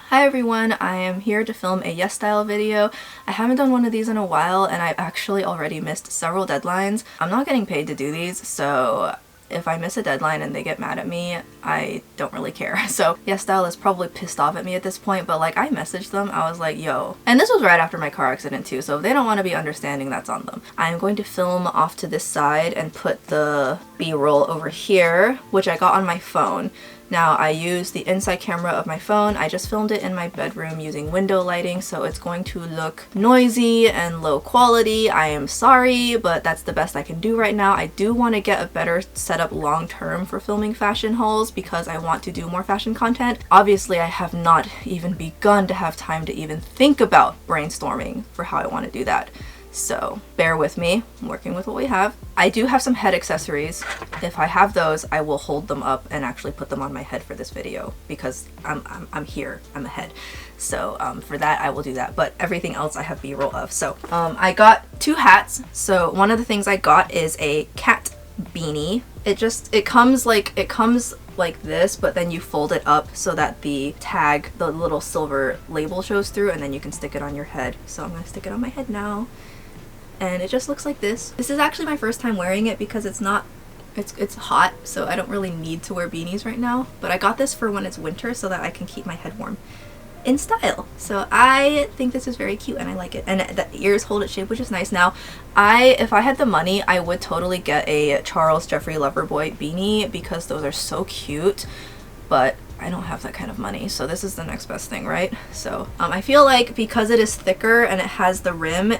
Hi everyone, I am here to film a YesStyle video. I haven't done one of these in a while and I've actually already missed several deadlines. I'm not getting paid to do these, so if I miss a deadline and they get mad at me, I don't really care. So YesStyle is probably pissed off at me at this point, but like I messaged them, I was like, yo. And this was right after my car accident too, so if they don't want to be understanding, that's on them. I'm going to film off to this side and put the B-roll over here, which I got on my phone. Now I use the inside camera of my phone. I just filmed it in my bedroom using window lighting, so it's going to look noisy and low quality. I am sorry, but that's the best I can do right now. I do want to get a better setup long term for filming fashion hauls because I want to do more fashion content. Obviously, I have not even begun to have time to even think about brainstorming for how I want to do that. So bear with me, I'm working with what we have. I do have some head accessories. If I have those, I will hold them up and actually put them on my head for this video because I'm here, I'm ahead. So for that, I will do that. But everything else I have B-roll of. So I got two hats. So one of the things I got is a cat beanie. It comes like this, but then you fold it up so that the tag, the little silver label shows through, and then you can stick it on your head. So I'm gonna stick it on my head now. And it just looks like this. This is actually my first time wearing it because it's hot, so I don't really need to wear beanies right now. But I got this for when it's winter so that I can keep my head warm in style. So I think this is very cute and I like it. And the ears hold its shape, which is nice. Now, if I had the money, I would totally get a Charles Jeffrey Loverboy beanie because those are so cute. But I don't have that kind of money, so this is the next best thing, right? So I feel like because it is thicker and it has the rim,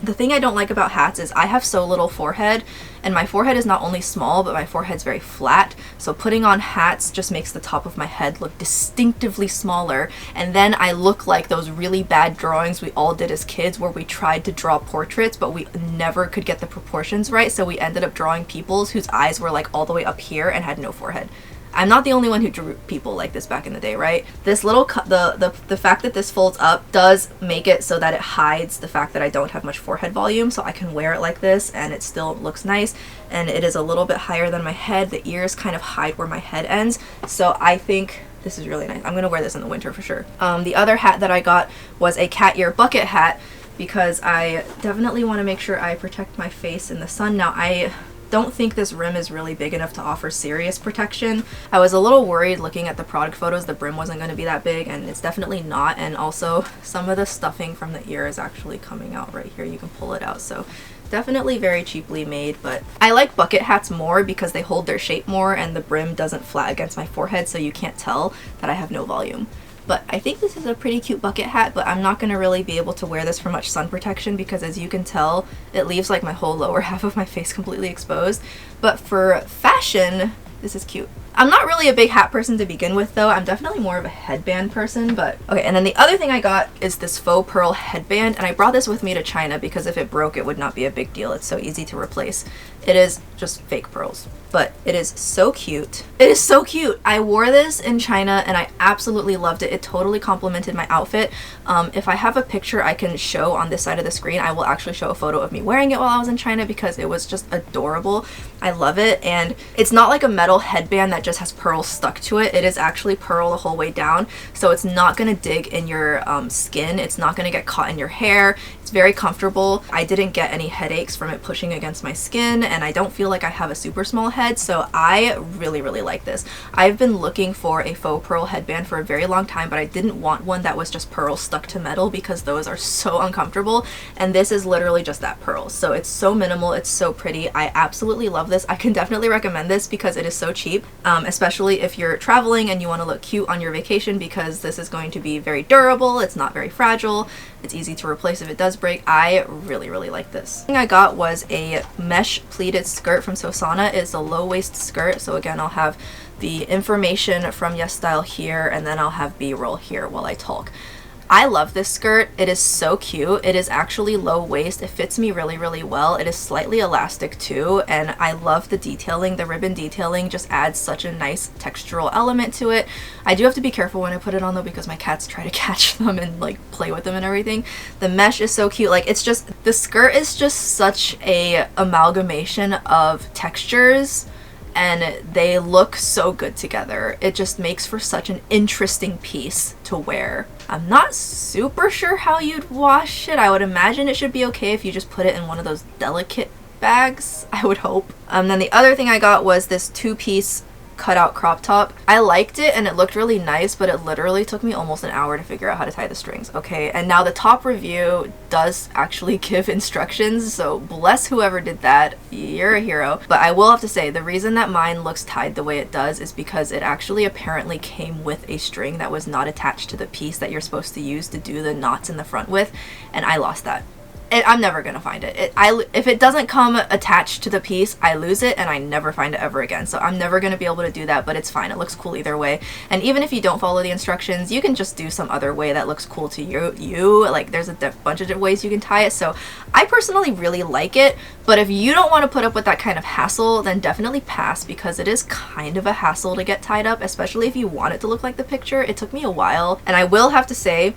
the thing I don't like about hats is I have so little forehead, and my forehead is not only small, but my forehead's very flat, so putting on hats just makes the top of my head look distinctively smaller, and then I look like those really bad drawings we all did as kids where we tried to draw portraits, but we never could get the proportions right, so we ended up drawing peoples whose eyes were like all the way up here and had no forehead. I'm not the only one who drew people like this back in the day, right? This little the fact that this folds up does make it so that it hides the fact that I don't have much forehead volume, so I can wear it like this and it still looks nice, and it is a little bit higher than my head. The ears kind of hide where my head ends, so I think this is really nice. I'm gonna wear this in the winter for sure. The other hat that I got was a cat ear bucket hat because I definitely want to make sure I protect my face in the sun. Now, I don't think this rim is really big enough to offer serious protection. I was a little worried looking at the product photos the brim wasn't going to be that big, and it's definitely not. And also some of the stuffing from the ear is actually coming out right here. You can pull it out, so definitely very cheaply made. But I like bucket hats more because they hold their shape more and the brim doesn't flat against my forehead, so you can't tell that I have no volume. But I think this is a pretty cute bucket hat, but I'm not going to really be able to wear this for much sun protection because, as you can tell, it leaves like my whole lower half of my face completely exposed. But for fashion, this is cute. I'm not really a big hat person to begin with though. I'm definitely more of a headband person, but okay. And then the other thing I got is this faux pearl headband, and I brought this with me to China because if it broke, it would not be a big deal. It's so easy to replace. It is just fake pearls, but it is so cute. It is so cute. I wore this in China and I absolutely loved it. It totally complemented my outfit. If I have a picture I can show on this side of the screen, I will actually show a photo of me wearing it while I was in China because it was just adorable. I love it, and it's not like a metal headband that just has pearls stuck to it. It is actually pearl the whole way down, so it's not going to dig in your skin. It's not going to get caught in your hair. It's very comfortable. I didn't get any headaches from it pushing against my skin, and I don't feel like I have a super small head, so I really like this. I've been looking for a faux pearl headband for a very long time, but I didn't want one that was just pearls stuck to metal because those are so uncomfortable, and this is literally just that pearl. So it's so minimal, it's so pretty. I absolutely love this. I can definitely recommend this because it is so cheap, especially if you're traveling and you want to look cute on your vacation, because this is going to be very durable. It's not very fragile. It's easy to replace if it does break. I really like this. The thing I got was a mesh pleated skirt from Sosana. It's a low waist skirt, so again, I'll have the information from YesStyle here, and then I'll have B-roll here while I talk. I love this skirt. It is so cute. It is actually low waist. It fits me really well. It is slightly elastic too, and I love the detailing. The ribbon detailing just adds such a nice textural element to it. I do have to be careful when I put it on though because my cats try to catch them and like play with them and everything. The mesh is so cute. Like, it's just, the skirt is just such a amalgamation of textures and they look so good together. It just makes for such an interesting piece to wear. I'm not super sure how you'd wash it. I would imagine it should be okay if you just put it in one of those delicate bags, I would hope. Then the other thing I got was this 2-piece cutout crop top. I liked it and it looked really nice, but it literally took me almost an hour to figure out how to tie the strings, okay? And now the top review does actually give instructions, so bless whoever did that. You're a hero. But I will have to say, the reason that mine looks tied the way it does is because it actually apparently came with a string that was not attached to the piece that you're supposed to use to do the knots in the front with, and I lost that. I'm never gonna find it. If it doesn't come attached to the piece, I lose it and I never find it ever again. So I'm never gonna be able to do that, but it's fine. It looks cool either way. And even if you don't follow the instructions, you can just do some other way that looks cool to you. Like, there's a bunch of different ways you can tie it. So I personally really like it, but if you don't want to put up with that kind of hassle, then definitely pass, because it is kind of a hassle to get tied up, especially if you want it to look like the picture. It took me a while, and I will have to say,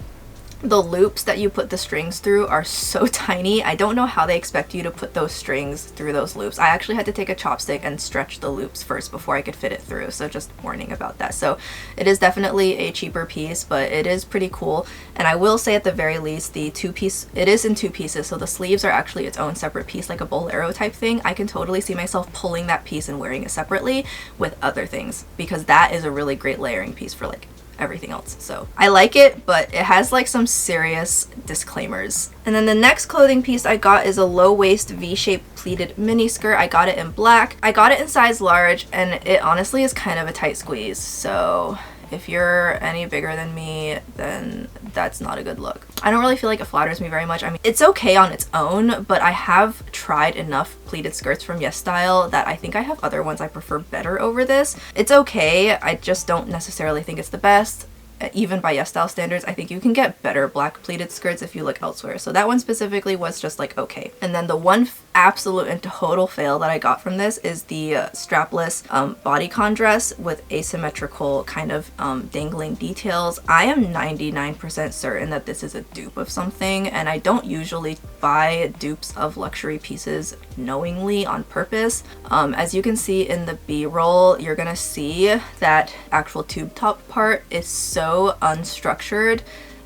the loops that you put the strings through are so tiny. I don't know how they expect you to put those strings through those loops. I actually had to take a chopstick and stretch the loops first before I could fit it through, so just warning about that. So it is definitely a cheaper piece, but it is pretty cool. And I will say, at the very least, the 2-piece, it is in 2 pieces, so the sleeves are actually its own separate piece, like a bolero type thing. I can totally see myself pulling that piece and wearing it separately with other things, because that is a really great layering piece for like everything else. So I like it, but it has like some serious disclaimers. And then the next clothing piece I got is a low-waist V-shaped pleated mini skirt. I got it in black. I got it in size large, and it honestly is kind of a tight squeeze. So if you're any bigger than me, then that's not a good look. I don't really feel like it flatters me very much. I mean, it's okay on its own, but I have tried enough pleated skirts from YesStyle that I think I have other ones I prefer better over this. It's okay, I just don't necessarily think it's the best. Even by YesStyle standards, I think you can get better black pleated skirts if you look elsewhere. So that one specifically was just like okay. And then the one absolute and total fail that I got from this is the strapless bodycon dress with asymmetrical kind of dangling details. I am 99% certain that this is a dupe of something, and I don't usually buy dupes of luxury pieces knowingly on purpose. As you can see in the B-roll, you're gonna see that actual tube top part is so unstructured,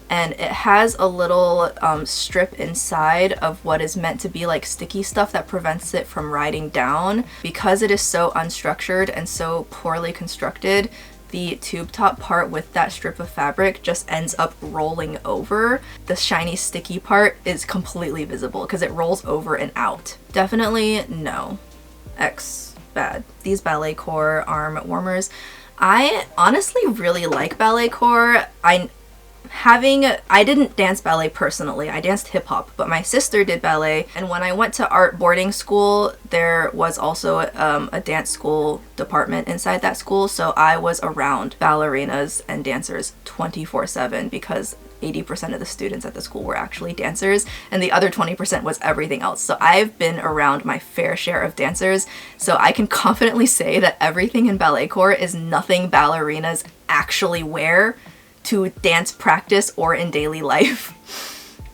and it has a little strip inside of what is meant to be like sticky stuff that prevents it from riding down. Because it is so unstructured and so poorly constructed, the tube top part with that strip of fabric just ends up rolling over. The shiny sticky part is completely visible because it rolls over and out. Definitely no. X bad. These Balletcore arm warmers, I honestly really like Balletcore. I didn't dance ballet personally, I danced hip-hop, but my sister did ballet, and when I went to art boarding school, there was also a dance school department inside that school, so I was around ballerinas and dancers 24/7 because 80% of the students at the school were actually dancers, and the other 20% was everything else. So I've been around my fair share of dancers, so I can confidently say that everything in Balletcore is nothing ballerinas actually wear to dance practice or in daily life.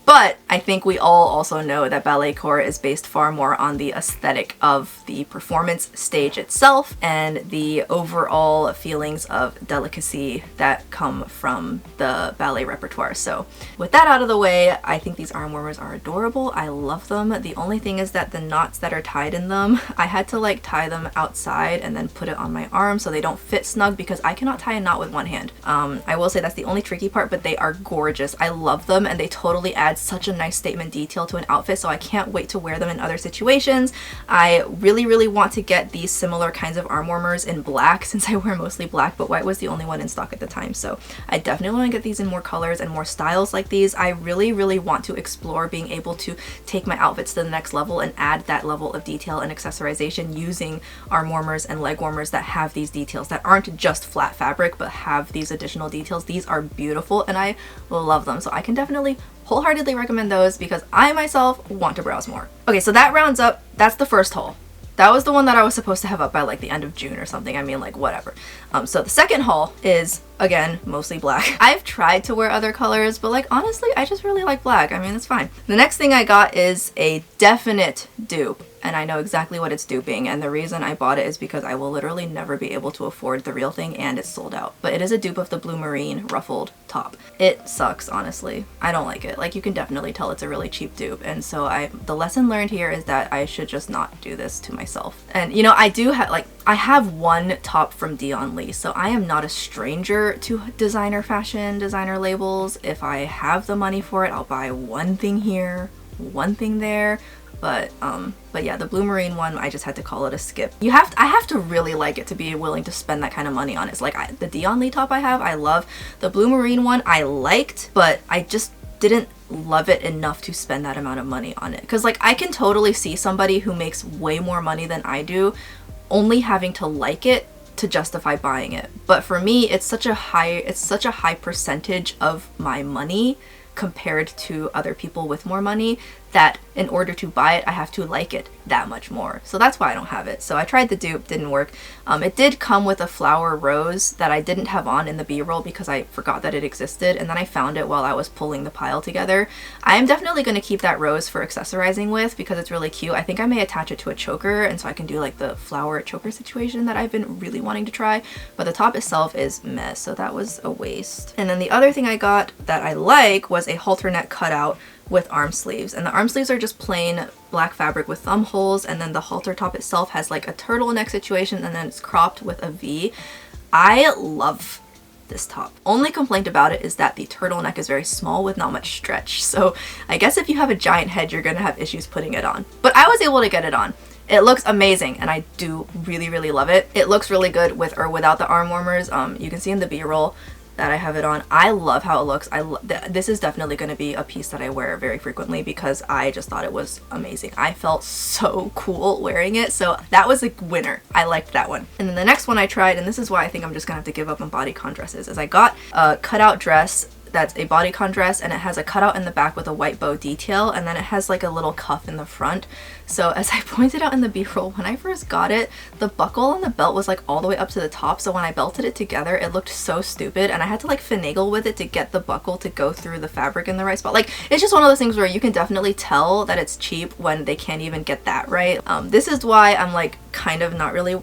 But I think we all also know that Balletcore is based far more on the aesthetic of the performance stage itself and the overall feelings of delicacy that come from the ballet repertoire. So with that out of the way, I think these arm warmers are adorable. I love them. The only thing is that the knots that are tied in them, I had to like tie them outside and then put it on my arm so they don't fit snug because I cannot tie a knot with one hand. I will say that's the only tricky part, but they are gorgeous. I love them, and they totally add such a nice statement detail to an outfit, so I can't wait to wear them in other situations. I really want to get these similar kinds of arm warmers in black since I wear mostly black, but white was the only one in stock at the time, so I definitely want to get these in more colors and more styles like these. I really want to explore being able to take my outfits to the next level and add that level of detail and accessorization using arm warmers and leg warmers that have these details, that aren't just flat fabric but have these additional details. These are beautiful and I love them, so I can definitely wholeheartedly recommend those because I myself want to browse more. Okay, so that rounds up, that's the first haul. That was the one that I was supposed to have up by like the end of June or something. I mean, like, whatever. So the second haul is, again, mostly black. I've tried to wear other colors, but like, honestly, I just really like black. I mean, it's fine. The next thing I got is a definite dupe. and I know exactly what it's duping, and the reason I bought it is because I will literally never be able to afford the real thing and it's sold out. But it is a dupe of the Blue Marine ruffled top. It sucks, honestly. I don't like it. Like, you can definitely tell it's a really cheap dupe, and so the lesson learned here is that I should just not do this to myself. And you know, I do have, like, I have one top from Dion Lee, so I am not a stranger to designer fashion, designer labels. If I have the money for it, I'll buy one thing here, one thing there. But yeah, the Blue Marine one, I just had to call it a skip. I have to really like it to be willing to spend that kind of money on it. It's like the Dion Lee top I love. The Blue Marine one I liked, but I just didn't love it enough to spend that amount of money on it. Because like, I can totally see somebody who makes way more money than I do only having to like it to justify buying it. But for me, it's such a high percentage of my money compared to other people with more money that in order to buy it, I have to like it that much more. So that's why I don't have it. So I tried the dupe, didn't work. It did come with a flower rose that I didn't have on in the b-roll because I forgot that it existed, and then I found it while I was pulling the pile together. I am definitely going to keep that rose for accessorizing with because it's really cute. I think I may attach it to a choker, and so I can do like the flower choker situation that I've been really wanting to try, but the top itself is meh, so that was a waste. And then the other thing I got that I like was a halter-neck cutout with arm sleeves, and the arm sleeves are just plain black fabric with thumb holes, and then the halter top itself has like a turtleneck situation, and then it's cropped with a V. I love this top. Only complaint about it is that the turtleneck is very small with not much stretch, so I guess if you have a giant head you're gonna have issues putting it on, but I was able to get it on. It looks amazing, and I do really love it. It looks really good with or without the arm warmers. You can see in the b-roll that I have it on. I love how it looks. This is definitely going to be a piece that I wear very frequently because I just thought it was amazing. I felt so cool wearing it, so that was a winner. I liked that one. And then the next one I tried, and this is why I think I'm just gonna have to give up on bodycon dresses, is I got a cutout dress that's a bodycon dress, and it has a cutout in the back with a white bow detail, and then it has like a little cuff in the front. So as I pointed out in the b-roll, when I first got it, the buckle on the belt was like all the way up to the top, so when I belted it together it looked so stupid, and I had to like finagle with it to get the buckle to go through the fabric in the right spot. Like, it's just one of those things where you can definitely tell that it's cheap when they can't even get that right. This is why I'm like kind of not really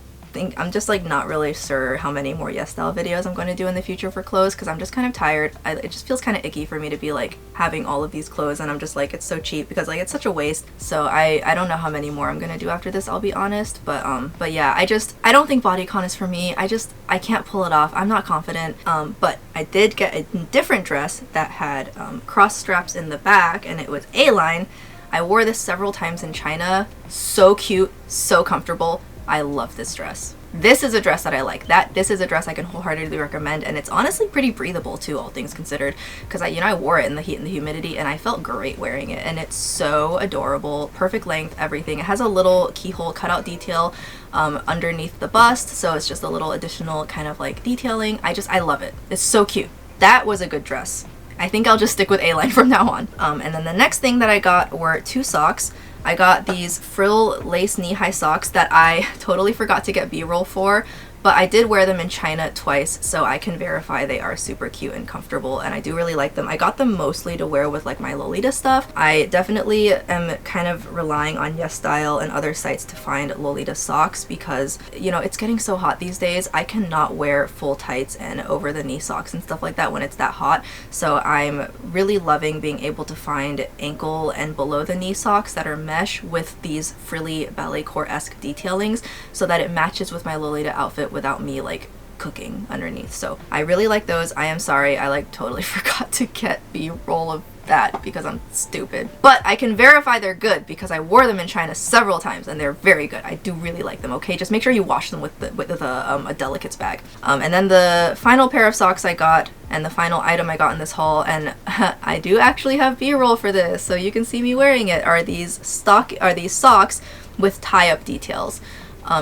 I'm just like not really sure how many more YesStyle videos I'm going to do in the future for clothes, because I'm just kind of tired. It just feels kind of icky for me to be like having all of these clothes, and I'm just like, it's so cheap because like it's such a waste. So I don't know how many more I'm gonna do after this, I'll be honest, but yeah, I don't think bodycon is for me. I can't pull it off. I'm not confident. But I did get a different dress that had cross straps in the back, and it was A-line. I wore this several times in China. So cute, so comfortable. I love this dress. This is a dress that I like. This is a dress I can wholeheartedly recommend, and it's honestly pretty breathable too, all things considered, because I wore it in the heat and the humidity, and I felt great wearing it, and it's so adorable. Perfect length, everything. It has a little keyhole cutout detail underneath the bust, so it's just a little additional kind of like detailing. I love it. It's so cute. That was a good dress. I think I'll just stick with A-line from now on. And then the next thing that I got were 2 socks. I got these Frill lace knee-high socks that I totally forgot to get b-roll for, but I did wear them in China twice, so I can verify they are super cute and comfortable, and I do really like them. I got them mostly to wear with like my Lolita stuff. I definitely am kind of relying on YesStyle and other sites to find Lolita socks because, you know, it's getting so hot these days. I cannot wear full tights and over the knee socks and stuff like that when it's that hot, so I'm really loving being able to find ankle and below the knee socks that are mesh with these frilly Balletcore-esque detailings so that it matches with my Lolita outfit without me like cooking underneath. So I really like those. I am sorry, I like totally forgot to get b-roll of that because I'm stupid. But I can verify they're good because I wore them in China several times and they're very good. I do really like them, okay? Just make sure you wash them with a delicates bag. And then the final pair of socks I got, and the final item I got in this haul, and I do actually have b-roll for this, so you can see me wearing it, are these socks with tie-up details.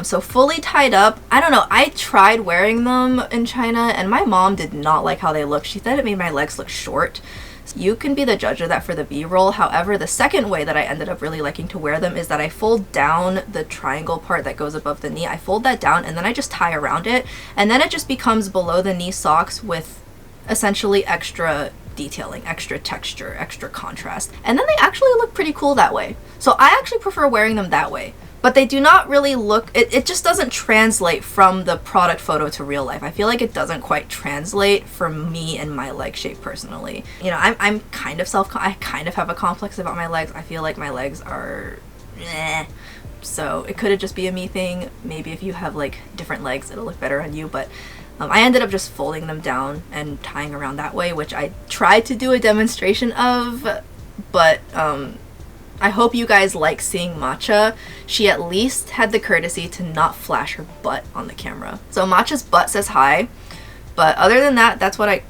So fully tied up. I don't know, I tried wearing them in China and my mom did not like how they looked. She said it made my legs look short. So you can be the judge of that for the b-roll. However, the second way that I ended up really liking to wear them is that I fold down the triangle part that goes above the knee. I fold that down and then I just tie around it, and then it just becomes below the knee socks with essentially extra detailing, extra texture, extra contrast. And then they actually look pretty cool that way. So I actually prefer wearing them that way. but they do not really look, it just doesn't translate from the product photo to real life. I feel like it doesn't quite translate for me and my leg shape personally. You know, I'm kind of I kind of have a complex about my legs. I feel like my legs are meh. So it could just be a me thing. Maybe if you have like different legs, it'll look better on you, but I ended up just folding them down and tying around that way, which I tried to do a demonstration of, but I hope you guys like seeing Matcha. She at least had the courtesy to not flash her butt on the camera. So Matcha's butt says hi, but other than that, that's what I...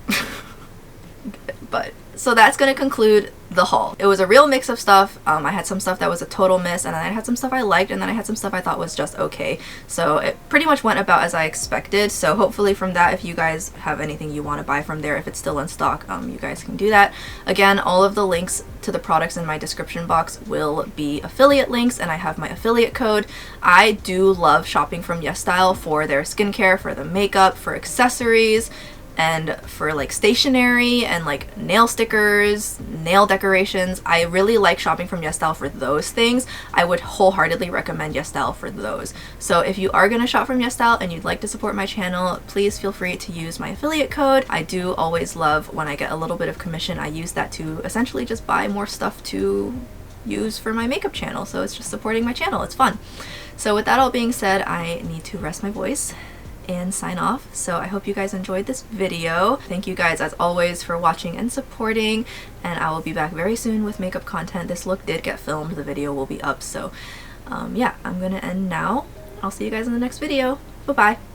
but so that's gonna conclude the haul. It was a real mix of stuff. I had some stuff that was a total miss, and then I had some stuff I liked, and then I had some stuff I thought was just okay. So it pretty much went about as I expected. So hopefully from that, if you guys have anything you want to buy from there, if it's still in stock, you guys can do that. Again, all of the links to the products in my description box will be affiliate links, and I have my affiliate code. I do love shopping from YesStyle for their skincare, for the makeup, for accessories, and for like stationery and like nail stickers, nail decorations. I really like shopping from YesStyle for those things. I would wholeheartedly recommend YesStyle for those. So if you are going to shop from YesStyle and you'd like to support my channel, please feel free to use my affiliate code. I do always love when I get a little bit of commission. I use that to essentially just buy more stuff to use for my makeup channel. So it's just supporting my channel. It's fun. So with that all being said, I need to rest my voice and sign off. So I hope you guys enjoyed this video. Thank you guys as always for watching and supporting, and I will be back very soon with makeup content. This look did get filmed, the video will be up. So yeah, I'm gonna end now. I'll see you guys in the next video. Bye bye.